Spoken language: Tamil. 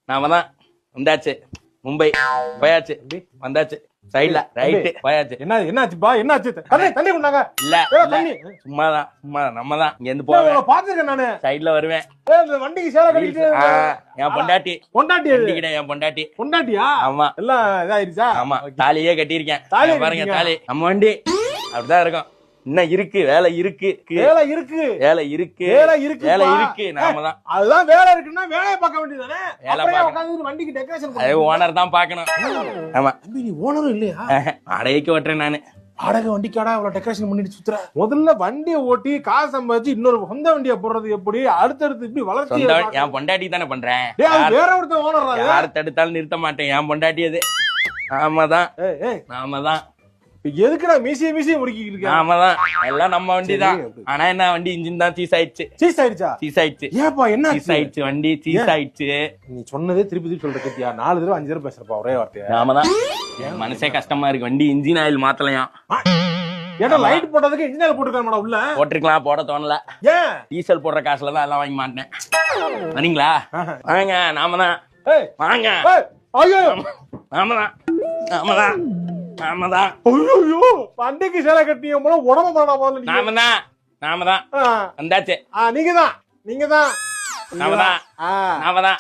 நாம தான் வந்தாச்சு. மும்பை போயாச்சு, வந்தாச்சு. சைடுல ரைட்டு போயாச்சு. என்னாச்சுப்பா? என்னாச்சு? தண்ணி கொண்டாங்க. இல்ல தண்ணி சும்மாதான் நம்ம தான் இங்க இருந்து போவேன். பாத்துருக்கேன் நானு. சைடுல வருவேன். வண்டிக்கு சேலை கட்டிட்டு என் பொண்டாட்டி. என் பொண்டாட்டி. பொண்டாட்டியா? ஆமா. எல்லாம் இதாயிருச்சா? ஆமா, தாலியே கட்டியிருக்கேன். தாலி பாருங்க, தாலி. நம்ம வண்டி அப்படிதான் இருக்கும். இன்னும் இருக்கு, வேலை இருக்கு. நாம தான். அதுதான் வேலை இருக்குன்னா வேலையை பார்க்க வேண்டியதானே. வண்டிக்கு டெக்கரேஷன் அது ஓனர் தான் பாக்கணும். ஆமா. நீ ஓனரும் இல்லையா? வாடகைக்கு ஓட்டுறேன் நானு. வாடகை வண்டிக்காடா இவ்வளவு டெக்கரேஷன் பண்ணிட்டு சுத்துற? முதல்ல வண்டியை ஓட்டி காசு சம்பாதிச்சு இன்னொரு சொந்த வண்டியை போடுறது எப்படி? அடுத்தடுத்து இப்படி வளர்ச்சி. என் பொண்டாட்டி தானே பண்றேன். வேற ஒருத்தன் ஓனர். யாரு தடுத்தாலும் நிறுத்த மாட்டேன். என் பொண்டாட்டி அது. ஆமாதான். எதுக்குடா மீசிய முறுக்கிட்டு இருக்க? ஆமாதான், எல்லாம் நம்ம வண்டி தான். ஆனா என்ன, வண்டி இன்ஜின் தான் சீஸ் ஆயிடுச்சு. சீஸ் ஆயிடுச்சு. ஏப்பா என்ன சீஸ் ஆயிடுச்சு? வண்டி சீஸ் ஆயிடுச்சு. நீ சொன்னதே திருப்பி சொல்ற கத்தியா? 4 தடவை 5 தடவை பேசுறப்பா ஒரே வார்த்தையா? ஆமாதான், மனசே கஷ்டமா இருக்கு. வண்டி இன்ஜின் ஆயில் மாத்தலையா? ஏன்னா லைட் போட்டதுக்கு இன்ஜின் ஆயில் போட்டுருக்காங்க உள்ள. போட்டிருக்கலாம், போட தோணல. ஏன்? டீசல் போடுற காசுல தான் எல்லாம் வாங்கி மாட்டேன். வரீங்களா? வாங்க. நாம தான். வாங்க. நாமதான். வண்டிக்கு சேலை கட்டிய உடம்பு நாமதான் வந்தாச்சு. நீங்கதான் நாமதான்.